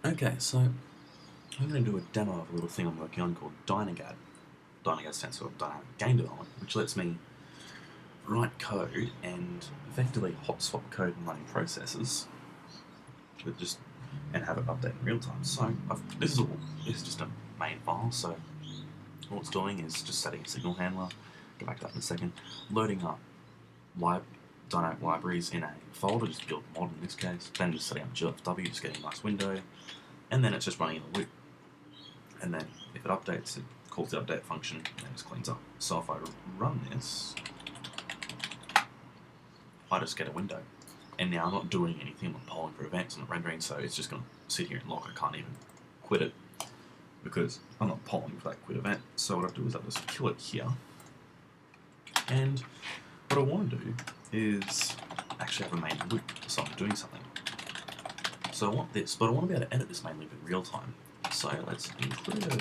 Okay, so I'm going to do a demo of a little thing I'm working on called Dynagad. Dynagad stands for Dynamic Game Development, which lets me write code and effectively hot swap code and running processes, with just and have it update in real time. So this is just a main file. So all it's doing is just setting a signal handler. Get back to that in a second. Loading up dynamic libraries in a folder, just build mod in this case. Then just setting up GFW, just getting a nice window, and then it's just running in a loop. And then if it updates, it calls the update function and then just cleans up. So if I run this, I just get a window. And now I'm not doing anything, I'm not polling for events, I'm not rendering, so it's just going to sit here and lock. I can't even quit it because I'm not polling for that quit event. So what I do is I just kill it here. And what I want to do is actually have a main loop, so I'm doing something. So I want this, but I want to be able to edit this main loop in real time. So let's include a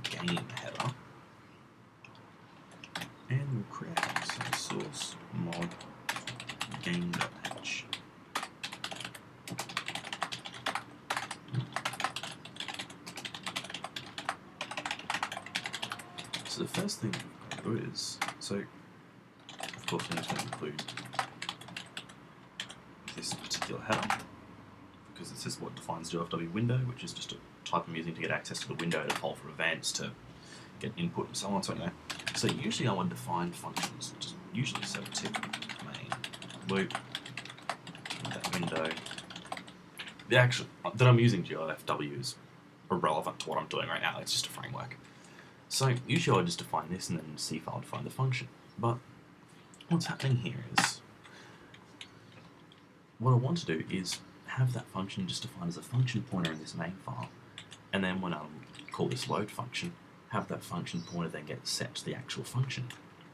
game header, and we'll create a source mod game.h. So the first thing we've got to do is, so of course we need to include this particular header, because this is what defines GFW window, which is just a type I'm using to get access to the window to poll for events, to get input and so on. So anyway, so usually I would define functions, which is usually so tip main loop that window. The actual that I'm using GFW is irrelevant to what I'm doing right now. It's just a framework. So usually I would just define this and then in C file define the function. But what's happening here is what I want to do is have that function just defined as a function pointer in this main file, and then when I call this load function, have that function pointer then get set to the actual function.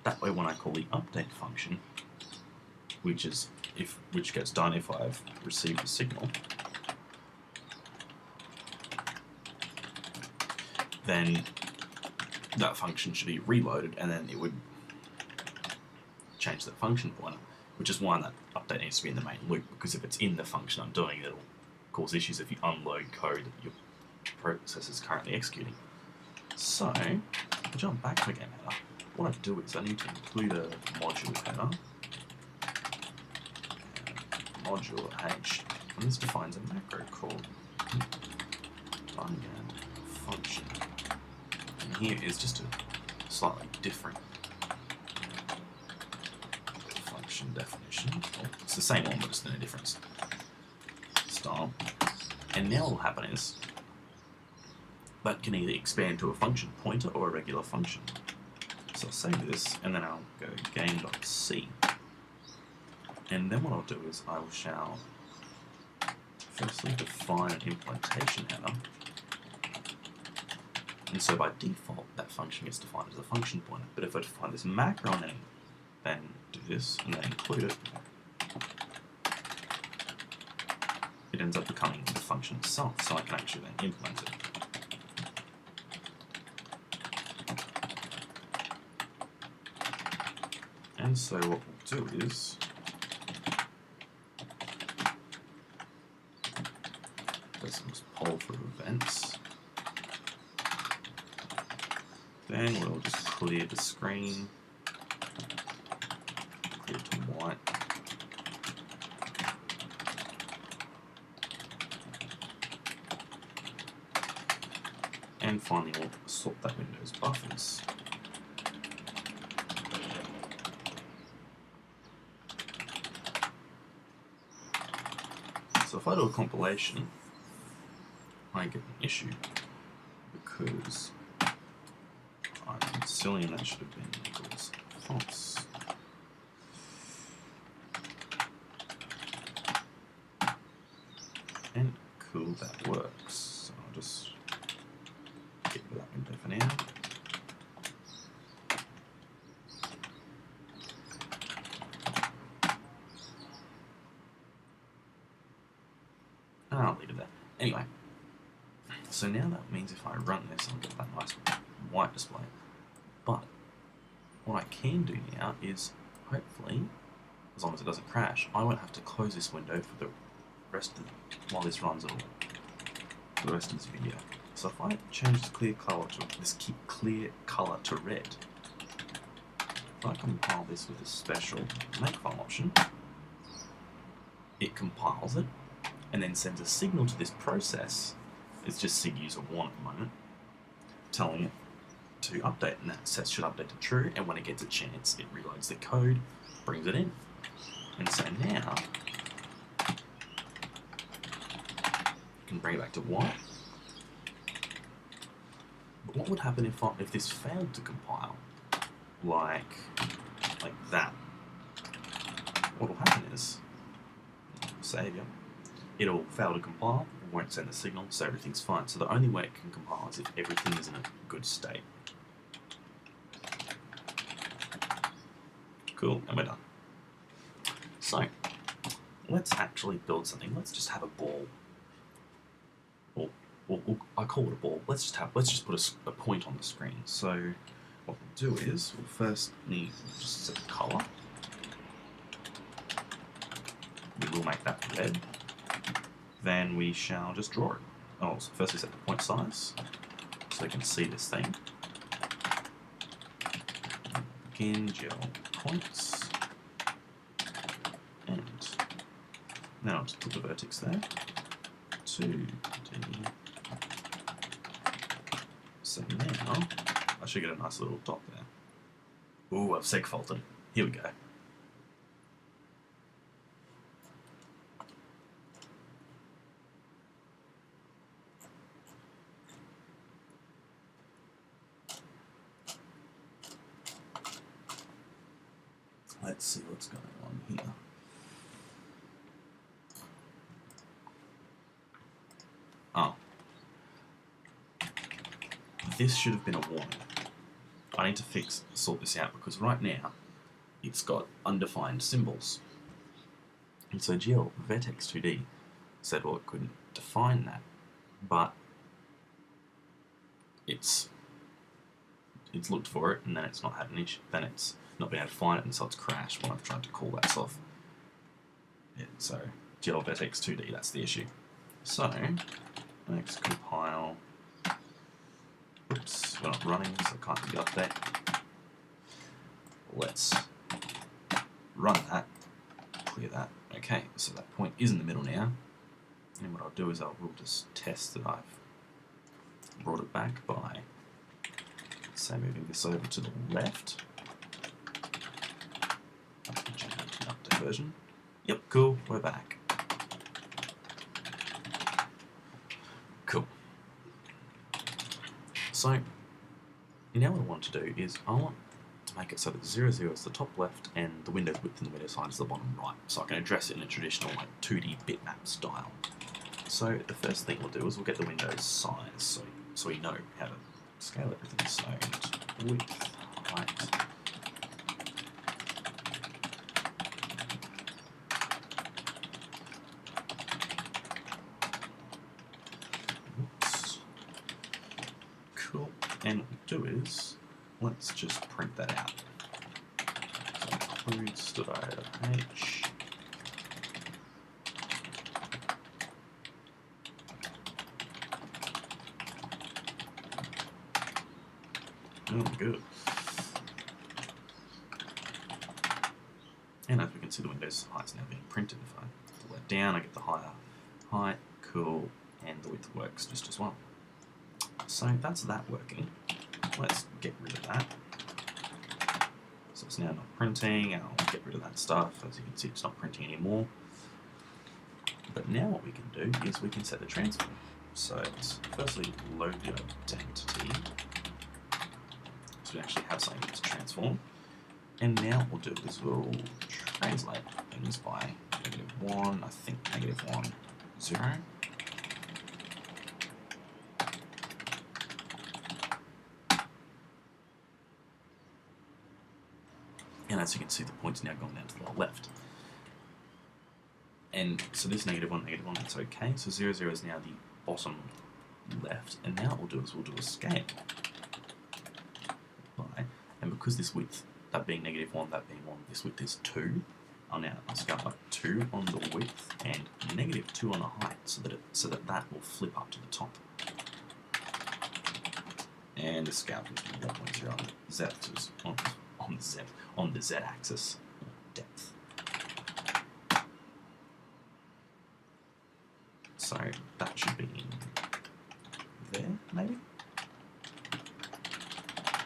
That way when I call the update function, which gets done if I've received a signal, then that function should be reloaded and then it would change the function pointer, which is why that update needs to be in the main loop, because if it's in the function I'm doing, it'll cause issues if you unload code that your process is currently executing. So, I'll jump back to the game header. What I do is I need to include a module header, module h, and this defines a macro called Dynagad function. And here is just a slightly different function definition. Well, it's the same one, but just in a different style. And now what will happen is that can either expand to a function pointer or a regular function. So I'll save this, and then I'll go game.c. And then what I'll do is I shall firstly define an implementation header. And so by default, that function gets defined as a function pointer. But if I define this macro name, then do this, and then include it, it ends up becoming the function itself, so I can actually then implement it. And so what we'll do is let's poll for events. Then we'll just clear the screen, clear to white. And finally we'll swap that window's buffers. So if I do a compilation, I get an issue because I'm silly and that should have been equals false. And cool, that works. So I'll just get rid of that window for now. I'll leave it there. Anyway, so now that means if I run this, I'll get that nice white display. But what I can do now is, hopefully, as long as it doesn't crash, I won't have to close this window for the rest of while this runs at all. for the rest of this video. So if I change this clear colour to red, if I compile this with a special makefile option, it compiles it and then sends a signal to this process. It's just sig user 1 at the moment, telling it to update, and that set should update to true, and when it gets a chance, it reloads the code, brings it in. And so now, you can bring it back to white. But what would happen if this failed to compile? Like that. What will happen is, Saviour, it'll fail to compile, won't send the signal, so everything's fine. So the only way it can compile is if everything is in a good state. Cool, and we're done. So, let's actually build something. Let's just have a ball. Or I call it a ball. Let's just put a point on the screen. So, what we'll do is we'll first need to just set the color. We will make that red. Then we shall just draw it. Oh, so first we set the point size, so we can see this thing. Begin gel points, and now I'll just put the vertex there. 2D. So now I should get a nice little dot there. Ooh, I've segfaulted. Here we go. Let's see what's going on here. Oh. This should have been a warning. I need to sort this out, because right now it's got undefined symbols. And so GL Vertex 2D said, well, it couldn't define that, but it's looked for it, and then it's not had an issue. Then it's not been able to find it, and so it's crashed when I've tried to call that stuff. Yeah, so GL Vertex 2D, that's the issue. So let's compile. Oops, we're not running, so I can't do the update. Let's run that, clear that. Okay, so that point is in the middle now. And what I'll do is we'll just test that I've brought it back by, say, moving this over to the left. Update version. Yep, cool, we're back. Cool. So, now what I want to do is I want to make it so that 0, 0 is the top left and the Windows width and the Windows height is the bottom right. So I can address it in a traditional 2D bitmap style. So the first thing we'll do is we'll get the Windows size so we know how to scale everything. So width, height. Oops. Cool. And what we do is let's just print that out. So includes.io.h. Oh, good. And as we can see, the Windows height's now being printed. If I pull that down, I get the higher height. Cool. And the width works just as well. So that's that working. Let's get rid of that. So it's now not printing, and I'll get rid of that stuff. As you can see, it's not printing anymore. But now what we can do is we can set the transform. So let's firstly load the identity. So we actually have something that's transformed. And now what we'll do is we'll translate things by -1, I think -1, 0. And as you can see, the point's now gone down to the left. And so this -1, that's okay. So 0, 0 is now the bottom left. And now what we'll do is we'll do a scale. And because this width, that being -1, that being 1, this width is 2, I'll scale up 2 on the width and -2 on the height. so that that will flip up to the top. And the scale is 1.0 on Z axis on the Z axis depth. So that should be in there, maybe?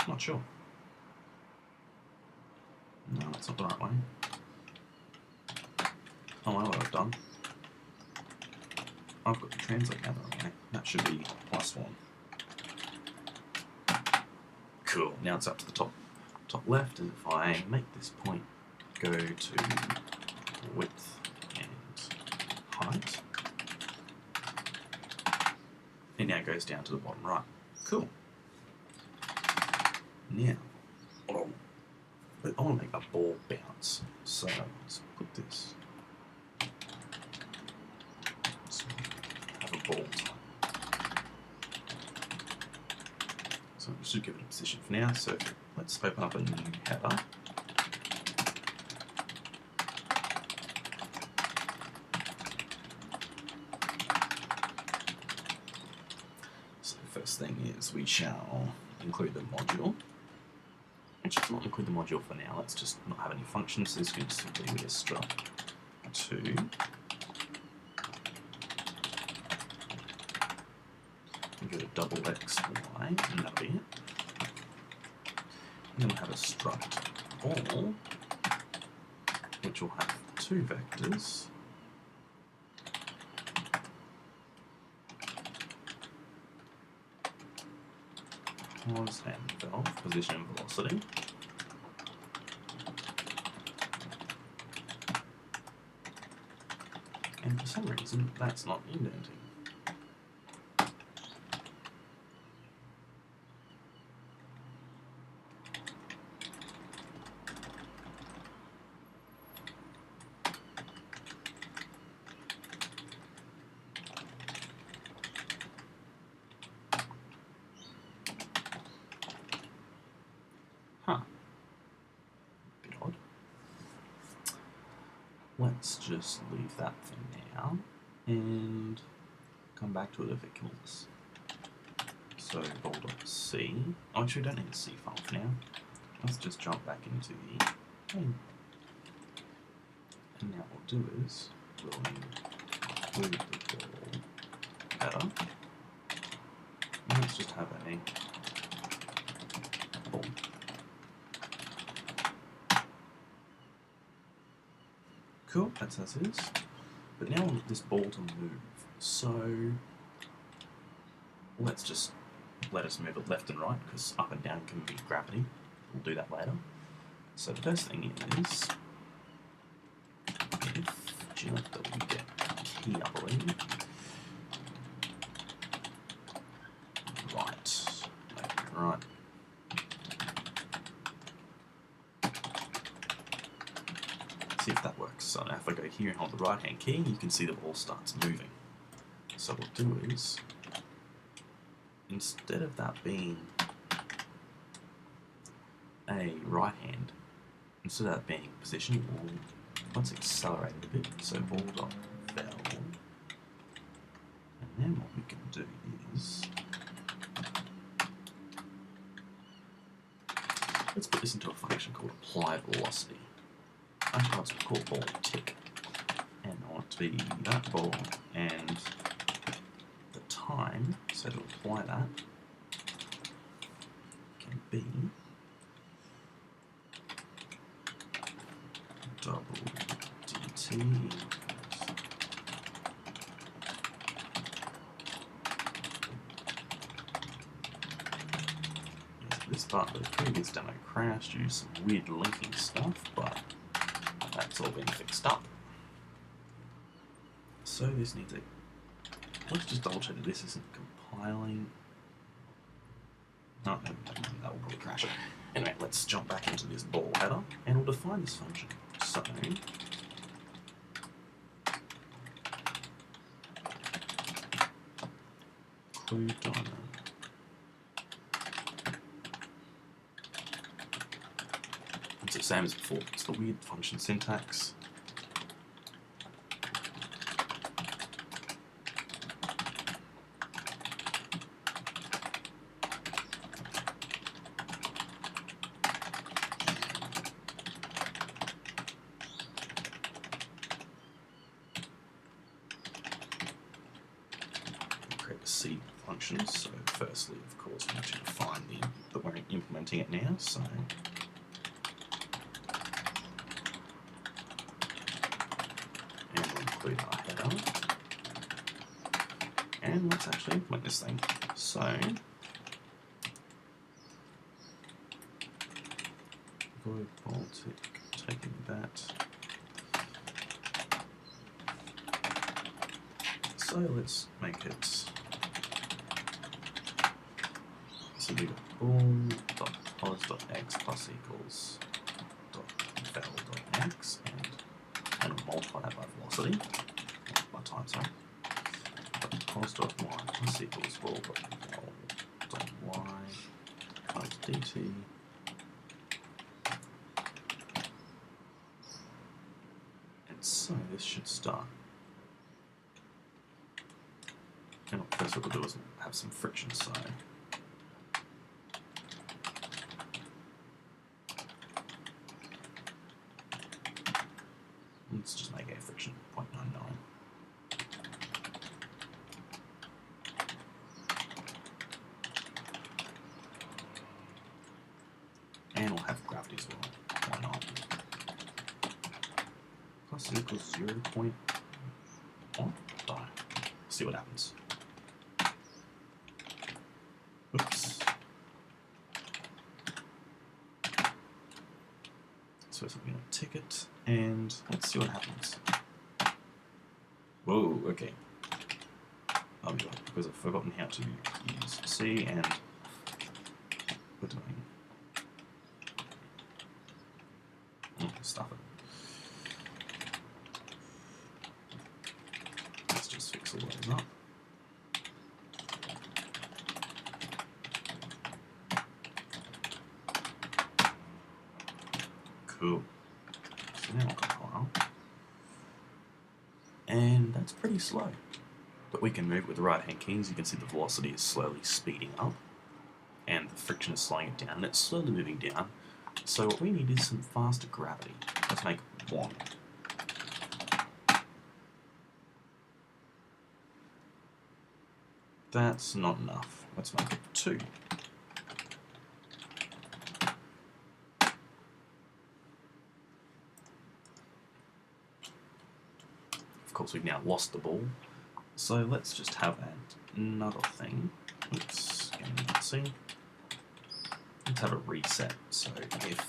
Not sure. No, that's not the right way. Oh, I know what I've done. I've got the translate now the wrong way. That should be +1. Cool. Now it's up to the top left, and if I make this point go to width and height, it now goes down to the bottom right. Cool. Now, I want to make a ball bounce, so let's put this. So have a ball type. So we should give it a position for now. So let's open up a new header. So the first thing is we shall include the module. Let's just not include the module for now. Let's just not have any functions. So this is going to simply be a struct 2. Give it a double x, y, and that'll be it. And then we'll have a struct ball, which will have 2 vectors. Pause and valve, position and velocity. And for some reason, that's not indenting. Huh. Bit odd. Let's just leave that for now and come back to it if it kills. So ball.c. Oh, actually, we don't need a C file for now. Let's just jump back into the thing. And now what we'll do is we'll include the ball header. And let's just have a ball. Cool, that's as is. But now I want this ball to move. So let's just let us move it left and right, because up and down can be gravity. We'll do that later. So the first thing is if GLFW get key, I believe. Right. See if that works. So now if I go here and hold the right hand key, you can see the ball starts moving. So what we'll do is, instead of that being a right hand, instead of that being position, let's accelerate it a bit. So ball.vel, and then what we can do is, let's put this into a function called apply velocity. Actually, let's call ball tick, and I want it to be that ball and the time. So to apply that can be double dt. This part of the previous demo crashed due to some weird linking stuff, but that's all been fixed up. So this needs a... Let's just double check that this isn't compiling. No, that will probably crash it. Anyway, let's jump back into this ball header and we'll define this function. So include Dynagad. It's the same as before. It's the weird function syntax. create a C function. So firstly, of course, we need to define the input that we're implementing it now. So and we'll include our header. And let's actually implement this thing. So void Baltic, taking that. So let's make it. So we got bool.pos.x plus equals val.x and we'll multiply that by velocity, by time, sorry. Pos.y plus equals bool.val.y times dt. And so this should start. And first what we'll do is have some friction, so let's just make a friction 0.99. And we'll have gravity as well. Why not? Plus equals 0.1. See what happens. Oops. So it's going to ticket, and let's see what happens. Whoa, okay. Oh, because I've forgotten how to use C, and we're doing stuff it. Let's just fix all those up. Cool. So now we'll compile. And that's pretty slow. But we can move it with the right hand keys. You can see the velocity is slowly speeding up. And the friction is slowing it down. And it's slowly moving down. So what we need is some faster gravity. Let's make 1. That's not enough. Let's make it 2. Of course, we've now lost the ball. So let's just have another thing. Oops, let's see. Let's have a reset. So if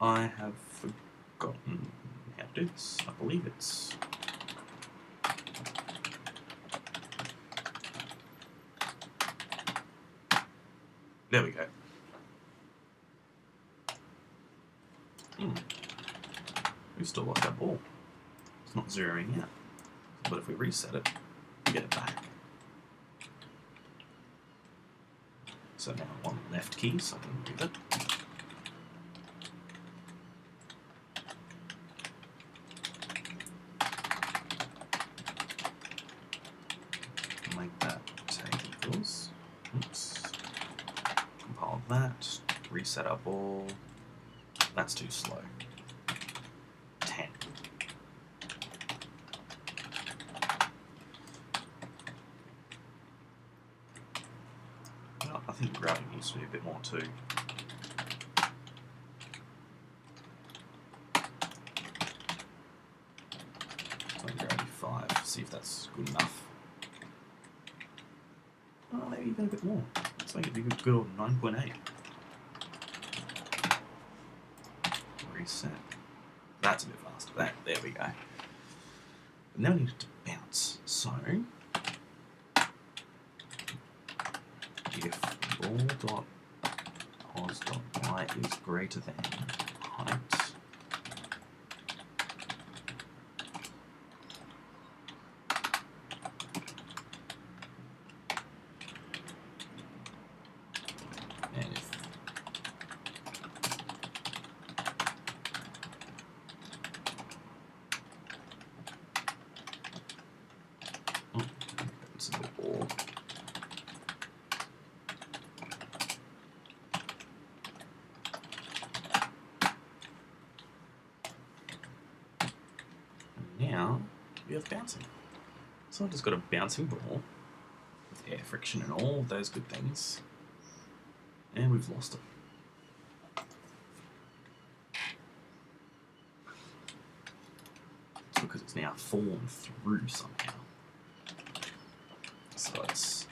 I have forgotten how to do this. I believe it's there we go. We've still lost our ball. It's not zeroing out. But if we reset it, we get it back. So now I want left key, so I can move it. Make that take equals. Oops. Compile that. Reset our ball. That's too slow. 10. Well, I think gravity needs to be a bit more too. So gravity 5. See if that's good enough. Oh, maybe even a bit more. Let's make it a good old 9.8. Reset. That's a bit faster. There we go. But now we need it to bounce. So if ball.pos.y is greater than height, and if be of bouncing. So I've just got a bouncing ball with air friction and all of those good things, and we've lost it. It's because it's now fallen through somehow. So it's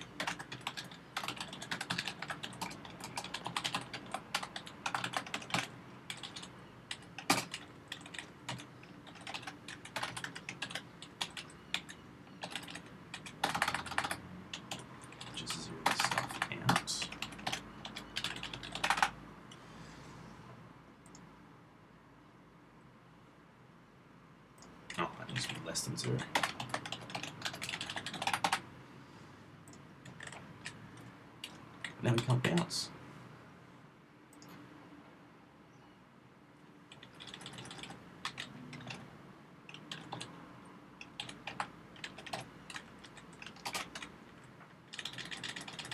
just zero this stuff out. Oh, that needs to be less than 0. Now we can't bounce.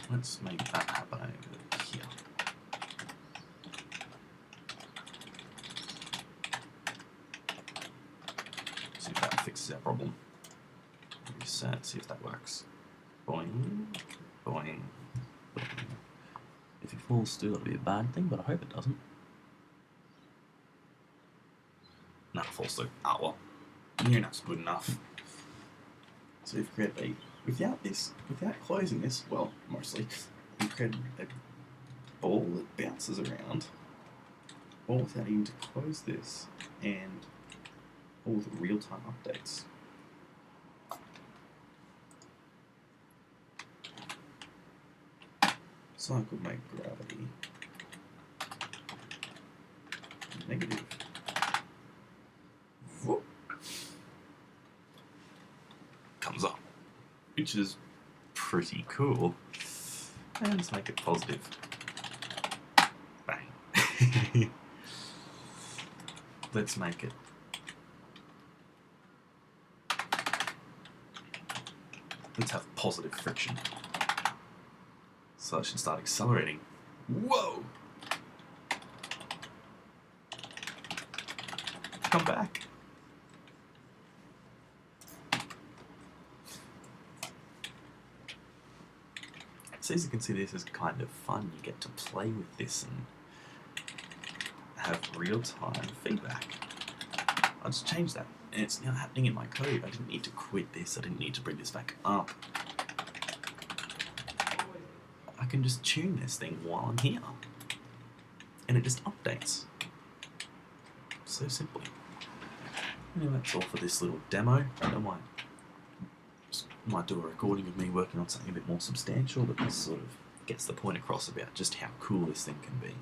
Let's make that happen over here. See if that fixes our problem. Reset, see if that works. Boing, boing, boing. If it falls still, it'll be a bad thing, but I hope it doesn't. No, it falls through. Ah, well. Near enough's good enough. So we've created a... Without closing this, well, mostly, we've created a ball that bounces around, all without needing to close this, and all the real-time updates. So I could make gravity negative. Whoop. Comes up, which is pretty cool. And let's make it positive. Bang. Let's make it. Let's have positive friction. So I should start accelerating. Whoa! Come back. So as you can see, this is kind of fun. You get to play with this and have real-time feedback. I just changed that, and it's now happening in my code. I didn't need to quit this. I didn't need to bring this back up. I can just tune this thing while I'm here, and it just updates. So simply. Anyway, that's all for this little demo. I might do a recording of me working on something a bit more substantial, but this sort of gets the point across about just how cool this thing can be.